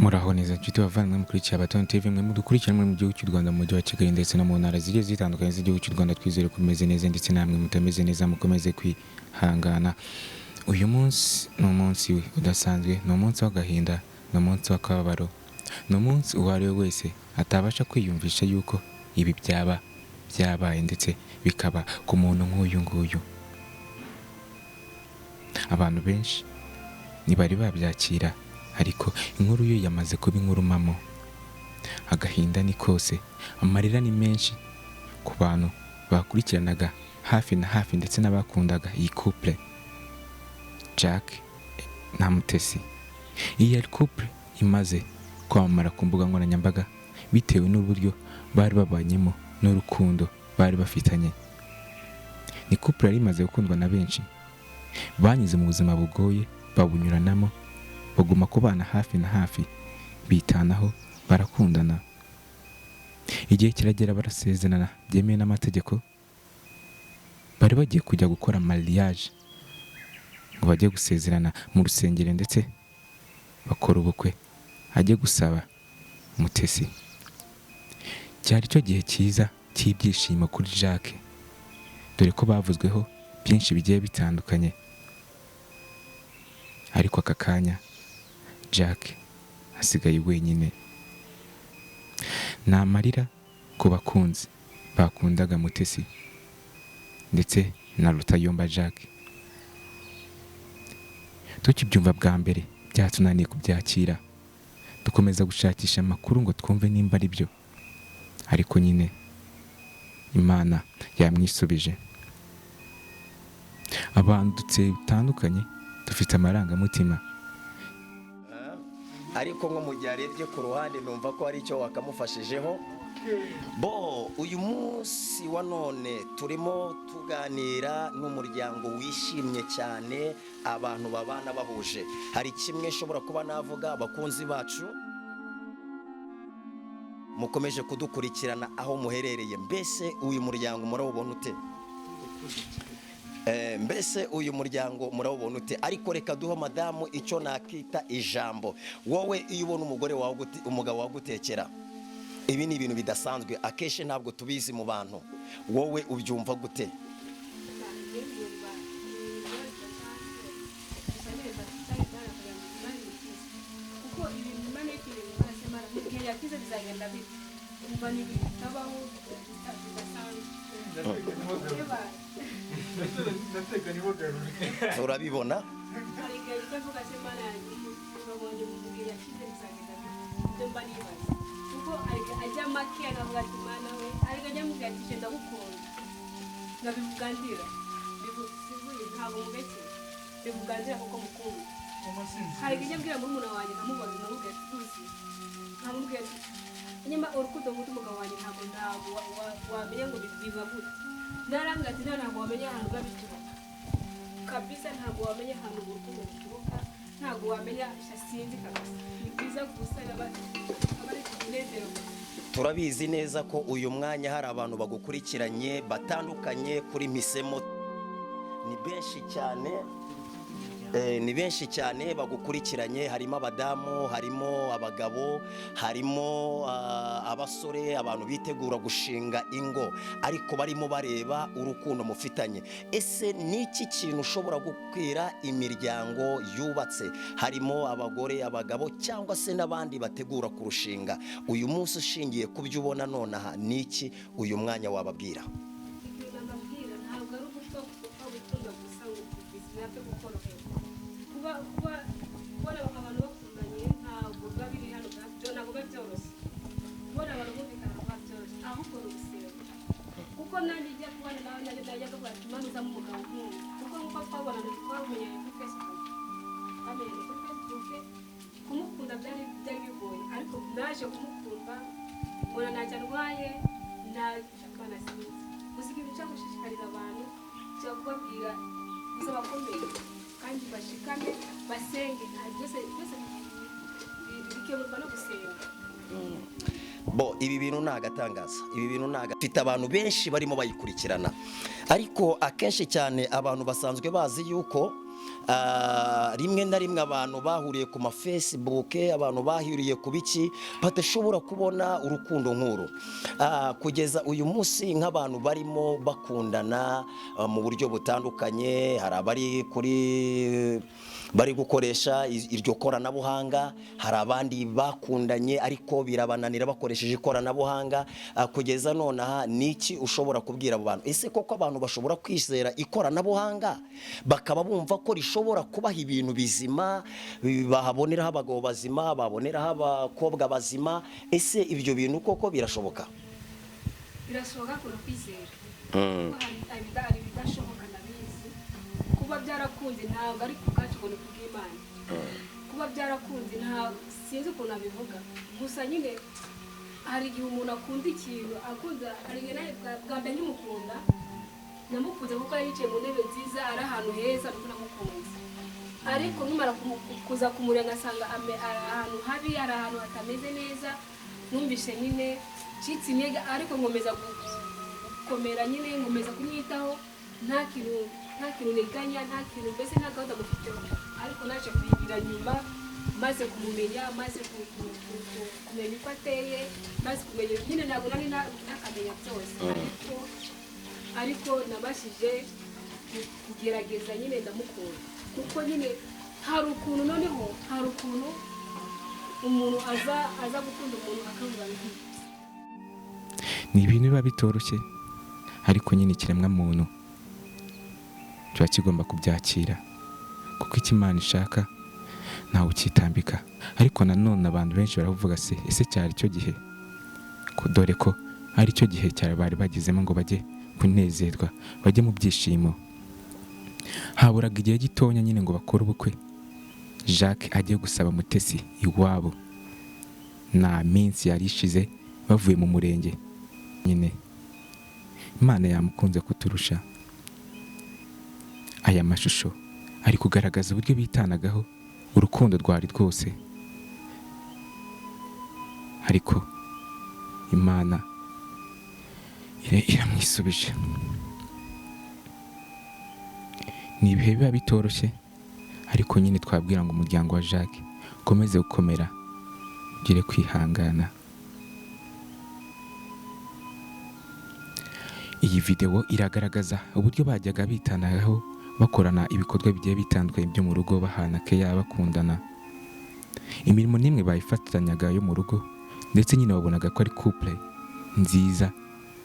Muraho neza nshuti bavandimwe mukurikiye Abaton TV mwe mudukurikirana mu gihugu cy'u Rwanda mu mujyi wa Kigali ndetse no mu ntara zigiye zitandukanye z'igihugu cy'u Rwanda. Twizere ko meze neza ndetse namwe mutameze neza mukomeze kwihangana. Uyu munsi ni umunsi udasanzwe, ni umunsi w'agahinda, ni umunsi w'akababaro, ni umunsi uwo ari we wese atabasha kwiyumvisha yuko ibi byabaye ndetse bikaba ku muntu nk'uyu nguyu. Abantu benshi ntibari babyakira, ariko inkuru yo yamaze kuba inkuru mamo. Agahinda ni kose, amarira ni menshi ku bantu bakurikiranaga hafi na hafi ndetse n'abakundaga iyi couple Jacques na MUTESI. Iyi couple imaze kwamamara ku mbuga nkoranyambaga bitewe n'uburyo bari babanyemo n'urukundo bari bafitanye. Ni couple yari imaze gukundwa na benshi, banyuze mu buzima bugoye babunyuranamo, baguma kubana hafi na hafi, bitanaho, barakundana. Igihe kiragera barasezerana byemewe n'amategeko, bari bagiye kujya gukora mariage ngo bajye gusezerana mu rusengero ndetse bakora ubukwe ajye gusaba MUTESI. Cyari cyo gihe cyiza cy'ibyishimo kuri Jacques, dore ko bavuzweho byinshi bigiye bitandukanye. Ariko aka kanya Jacques asigaye wenyine. Ni amarira ku bakunzi bakundaga MUTESI ndetse na Rutayomba Jacques. Tukibyumva bwa mbere byatunaniye kubyakira, dukomeza gushakisha amakuru ngo twumve nimba ari byo, ariko nyine Imana yamwisubije. Abantu dutandukanye dufite amarangamutima, ariko nko mu gihe arebye ku ruhande numva ko hari icyo wakamufashijeho. Uyu munsi wa none turimo tuganira n'umuryango wishimye cyane, abantu babana bahuje. Hari kimwe nshobora kuba navuga, abakunzi bacu mukomeje kudukurikirana aho muherereye, mbese uyu muryango murawubona ute? Mbese uyu muryango murawubona ute? Ariko reka duha madamu icyo nakita ijambo. Wowe iyo ubona umugabo wagutekera, ibi ni ibintu bidasanzwe, akenshi ntabwo tubizi mu bantu. Wowe ubyumva gute? Turabibona ajya make akavuga ati mana we, ariko ajya mubwira ati genda gukunda nkabivugandira bivuye ntabwo mubeke bivugandira kuko mukunda. Hari igihe mbwira muri umuntu wanjye nkamubaza namubwira ati tuzi, nkamubwira ati nyuma urukundo nk'utu umugabo wanjye ntabwo wamenya ngo biva gute. Narambwira ati ntabwo wamenya ahantu biba bituruka kabisa, ntabwo wamenya ahantu urukundo bituruka, ntabwo wamenya sinzi kabisa. Ni byiza gusa abari kunezero. Turabizi neza ko uyu mwanya hari abantu bagukurikiranye batandukanye kuri Misemo. Ni benshi cyane, ni benshi cyane bagukurikiranye. Harimo abadamu, harimo abagabo, harimo abasore, abantu bitegura gushinga ingo, ariko barimo bareba urukundo mufitanye. Ese niki kintu ushobora gukwira imiryango yubatse? Harimo abagore, abagabo, cyangwa se n'abandi bategura kurushinga. Uyu munsi ushingiye ku byo ubona nonaha, niki uyu mwanya wababwira? Kubona abantu bakundanye ntabwo biba biri hano, ntabwo biba byoroshye. Kubona abantu bumvikana biba byoroshye, ahubwo ni ugusenga. Kuko nanjye ijya kubona nawe najya kuvuga ati Imana uzamo umugabo nk'uyu, kuko nk'uko twabonana twarumenyanye kuri Facebook, kumukunda byari bigoye, ariko naje kumukunda mbona ntacyo arwaye, nashakana sinzi. Gusa ikintu cyo gushishikariza abantu cyo kubabwira gusa bakomeye kandi bashikame basenge, byose bikemurwa no gusenga. Ibi bintu ni agatangaza, ibi bintu ni agafite abantu benshi barimo bayikurikirana, ariko akenshi cyane abantu basanzwe bazi yuko rimwe na rimwe abantu bahuriye ku ma Facebook, abantu bahuriye ku biki badashobora kubona urukundo nk'uru. Kugeza uyu munsi nk'abantu barimo bakundana mu buryo butandukanye, hari abari bari gukoresha iryo koranabuhanga, hari abandi bakundanye ariko birabananira bakoresheje ikoranabuhanga. Kugeza nonaha niki ushobora kubwira abo bantu? Ese koko abantu bashobora kwizera ikoranabuhanga bakaba bumva ko rishobora kubaha ibintu bizima, bahaboneraho abagabo bazima, baboneraho abakobwa bazima? Ese ibyo bintu koko birashoboka? Birashoboka ko kwizera. Hari bidashoboka nabizi. Kuba byarakunze ntabwo ari kugacu ngo kubw'Imana. Kuba byarakunze nta sinzi ukuntu abivuga. Gusa nyine hari igihe umuntu akunda ikintu, akunda hari igihe nawe bwa mbere nkimukunda namukunze kuko yicaye mu ntebe nziza ari ahantu heza nuko namukunze. Ariko numara kuza kumureba ngasanga ahantu habi, ari ahantu hatameze neza, numvishe nyine citsi intege, ariko ngomeza gukomera nyine, ngomeza kumwitaho, nta kintu neganya, nta kintu mbese nta gahunda mufiteho. Ariko naje kuyigira nyuma, maze kumumenya, maze kumenya uko ateye, maze kumenya nyine ntabwo nari nakamenya byose, ariko nabashije kugerageza nyine ndamukunda. Kuko nyine hari ukuntu noneho hari ukuntu umuntu aza gukunda umuntu akavuga ngo ni ibintu biba bitoroshye, ariko nyine ikiremwa muntu kiba kigomba kubyakira, kuko icyo Imana ishaka ntawe ukitambika. Ariko nanone abantu benshi baravuga se ese cyari cyo gihe, dore ko ari cyo gihe cyari bari bagizemo ngo bajye kunezerwa, bajye mu byishimo. Haburaga igihe gitonya nyine ngo bakore ubukwe, Jacques agiye gusaba Mutesi iwabo. Nta minsi yari ishize bavuye mu murenge. Nyine Imana yamukunze kuturusha. Aya mashusho ari kugaragaza uburyo bitanagaho, urukundo rwari rwose. Ariko Imana iramwisubije. Ni ibihe biba bitoroshye, ariko nyine twabwira ngo umuryango wa Jacques ukomeze gukomera, ugire kwihangana. Iyi video iragaragaza uburyo bajyaga bitanagaho, bakorana ibikorwa bigiye bitandukanye byo mu rugo, bahana keya, bakundana. Imirimo nimwe bayifatanyaga yo mu rugo, ndetse nyine wabonaga ko ari couple nziza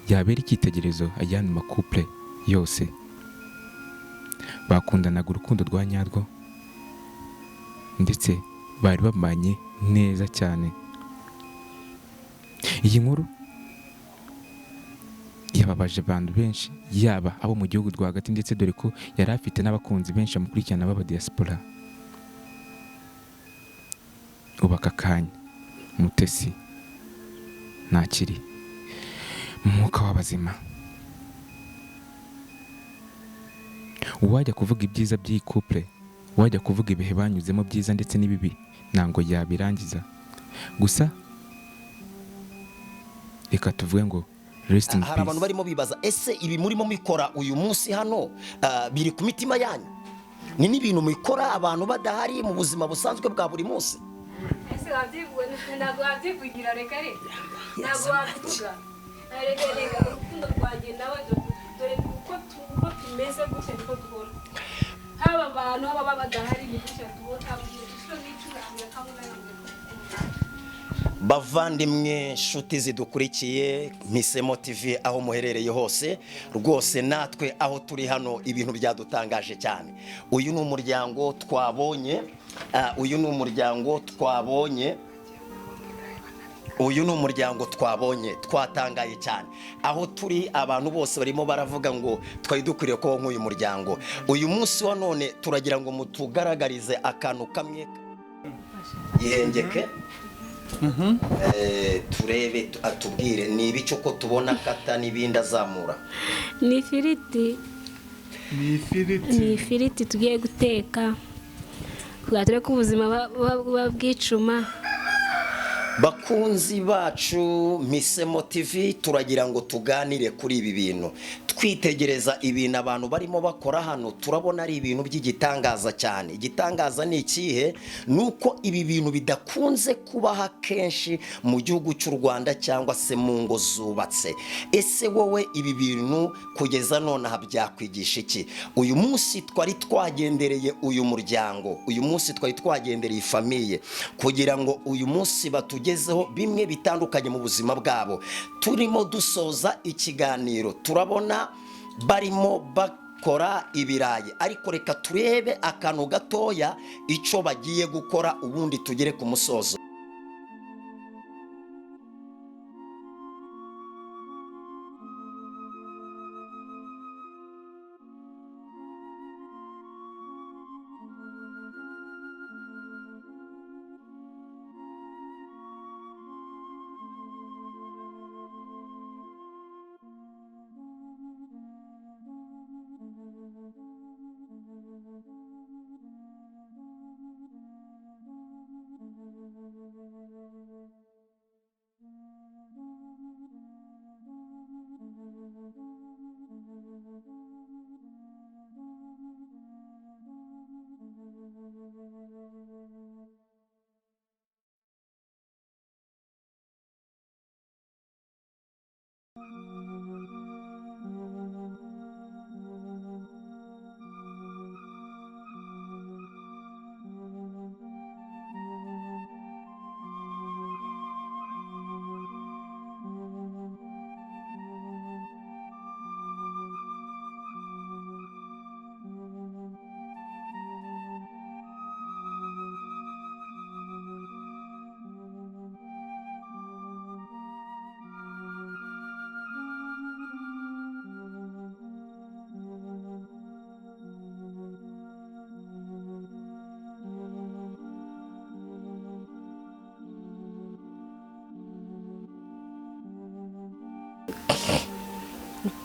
yabera icyitegererezo ajyana mu couple yose. Bakundanaga urukundo rwa nyarwo, ndetse bari babanye neza cyane. Iyi nkuru yababaje abantu benshi, yaba abo mu gihugu rwagati, ndetse dore ko yari afite n'abakunzi benshi bamukurikirana b'aba diaspora. Ubu aka kanya Mutesi ntakiri mu mwuka w'abazima. Uwajya kuvuga ibyiza by'iyi couple, uwajya kuvuga ibihe banyuzemo byiza ndetse n'ibibi, ntango yabirangiza. Gusa reka tuvuge ngo rest in peace. Hari abantu barimo bibaza, ese ibi murimo mikora uyu munsi hano biri ku mitima yanyu? Ni n'ibintu mikora abantu badahari mu buzima busanzwe bwa buri munsi? ese wabyibwe ntabwo wabyikugira, reka ntabwo wabivuga. Reka urukundo rwanjye nawe dore uko tumeze gutya niko tubona. Haba abantu baba badahari ni gutya tubona, ishusho n'icuranga kabona yanjye. Bavandimwe nshuti zidukurikiye Mpisemo TV aho muherereye hose, rwose natwe aho turi hano ibintu byadutangaje cyane. Uyu ni umuryango twabonye, twatangaye cyane. Aho turi abantu bose barimo baravuga ngo twari dukwiriye kuba nk'uyu muryango. Uyu munsi wa none turagira ngo mutugaragarize akantu kamwe yihengeke, turebe atubwire ni ibice uko tubona kata n'ibindi azamura. Ni ifiriti tugiye guteka, kugira ko ubuzima buba bwicuma. bakunzi bacu Misemo TV turagira ngo tuganire kuri ibi bintu. Twitegereza ibintu abantu barimo bakora hano turabona ari ibintu by'igitangaza cyane. Igitangaza ni ikihe? Nuko ibi bintu bidakunze kubaha kenshi mu gihugu cy'u Rwanda cyangwa se mu ngo zubatse. Ese wowe ibi bintu kugeza none byakwigisha iki? Uyu munsi twari twagendereye uyu muryango, uyu munsi twari twagendereye famiye kugira ngo uyu munsi batugezeho bimwe bitandukanye mu buzima bwabo. Turimo dusoza ikiganiro turabona barimo bakora ibirayi, ariko reka turebe akantu gatoya icyo bagiye gukora ubundi tugere ku musozo.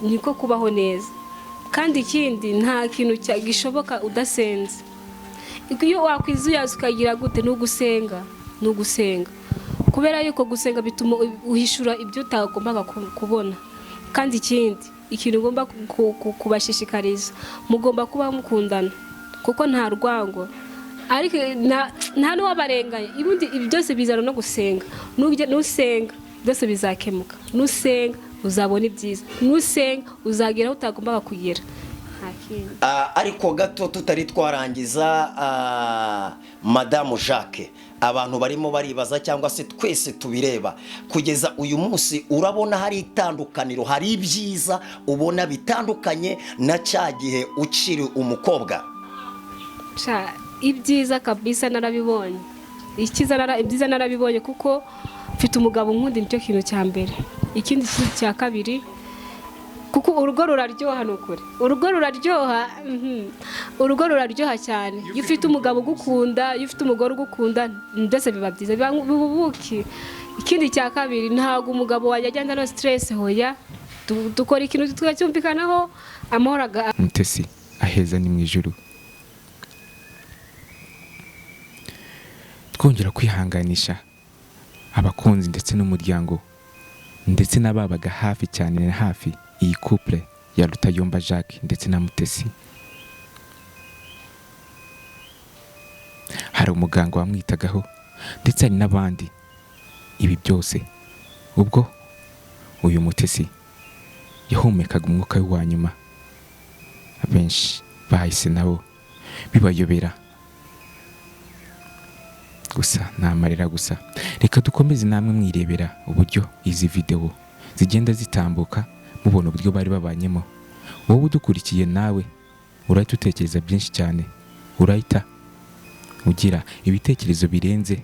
Niko kubaho neza, kandi ikindi nta kintu gishoboka udasenze. Iyo wakwizuyaza ukagira gute n'ugusenga, kubera yuko gusenga bituma uhishura ibyo utagombaga kubona. Kandi ikindi ikintu ugomba kubashishikariza, mugomba kuba mukundana kuko nta rwango, ariko nta n'uwabarenganya. Ibundi ibi byose bizana no gusenga. Nusenga byose bizakemuka, nusenga uzabona ibyiza, nusenga uzagera aho utagombaga kugera. Ariko gato tutari twarangiza, Madamu Jacques, abantu barimo baribaza cyangwa se twese tubireba kugeza uyu munsi, urabona hari itandukaniro, hari ibyiza ubona bitandukanye na cya gihe ukiri umukobwa? Ibyiza kabisa narabibonye, ibyiza narabibonye kuko mfite umugabo nkunda, nicyo kintu cya mbere. Ikindi cya kabiri, kuko urugo ruraryoha, nukuri urugo ruraryoha cyane. Iyo ufite umugabo ugukunda, iyo ufite umugore ugukunda, ndetse biba byiza, bibubuki. Ikindi cya kabiri, ntabwo umugabo wajya agenda no stress, hoya dukora ikintu tukacyumvikanaho, amahoro. Mutesi aheza ni mu ijuru. Twongera kwihanganisha abakunzi ndetse n'umuryango ndetse n'ababaga hafi cyane na hafi iyi couple ya Rutayomba Jacques ndetse na Mutesi. Hari umuganga wamwitagaho ndetse hari n'abandi. Ibi byose ubwo uyu Mutesi yahumekaga umwuka we wa nyuma, abenshi bahise nabo bibayobera. Gusa namarira gusa. Reka dukomeze namwe mwirebera uburyo izi video zigenda zitambuka, mubona uburyo bari babanyemo. Wowe udukurikiye nawe urahita utekereza byinshi cyane, urahita ugira ibitekerezo birenze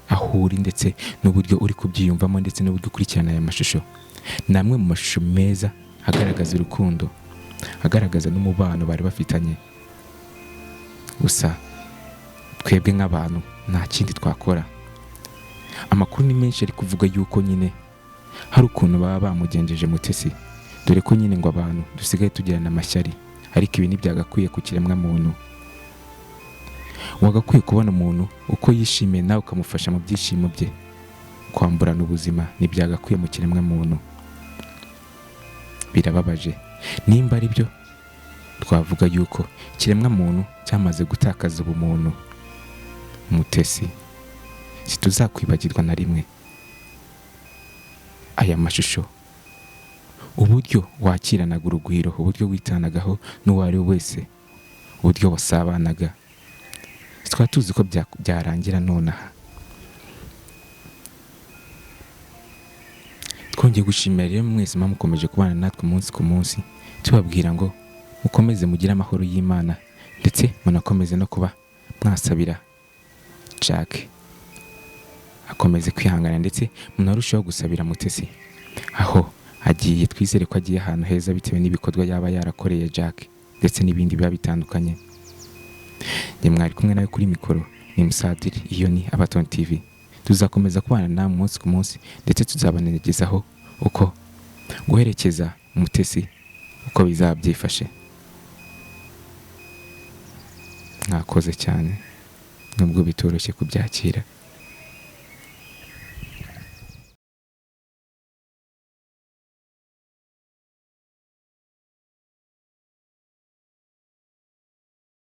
aho uri ndetse n'uburyo uri kubyiyumvamo ndetse n'uburyo ukurikirana aya mashusho. Namwe mu mashusho meza agaragaza urukundo, agaragaza n'umubano bari bafitanye. Gusa twebwe nk'abantu nta kindi twakora. Amakuru ni menshi ari kuvuga yuko nyine hari ukuntu baba bamugenjeje Mutesi, dore ko nyine ngo abantu dusigaye tugirana amashyari, ariko ibi ntibyagakwiye ku kiremwa muntu. Wagakwiye kubona umuntu uko yishimiye nawe ukamufasha mu byishimo bye, kwamburana ubuzima ntibyagakwiye mu kiremwa muntu. Birababaje nimba ari byo twavuga yuko ikiremwa muntu cyamaze gutakaza ubumuntu. Mutesi, situzakwibagirwa na rimwe. Aya mashusho, uburyo wakiranaga urugwiro, uburyo witanagaho n'uwo ari we wese, uburyo wasabanaga, twari tuzi ko byarangira nonaha. Twongeye gushimira rero mwese mukomeje kubana natwe umunsi ku munsi, tubabwira ngo mukomeze mugire amahoro y'Imana, ndetse munakomeze no kuba mwasabira Jacques akomeze kwihangana, ndetse munarushaho gusabira Mutesi aho agiye. Twizere ko agiye ahantu heza bitewe n'ibikorwa yaba yarakoreye Jacques ndetse n'ibindi biba bitandukanye. Ni mwari kumwe nawe kuri mikoro, ni Musadiri, iyo ni Abaton TV. Tuzakomeza kubana namwe umunsi ku munsi, ndetse tuzabanegezaho uko guherekeza Mutesi uko bizaba byifashe. Mwakoze cyane nubwo bitoroshye kubyakira.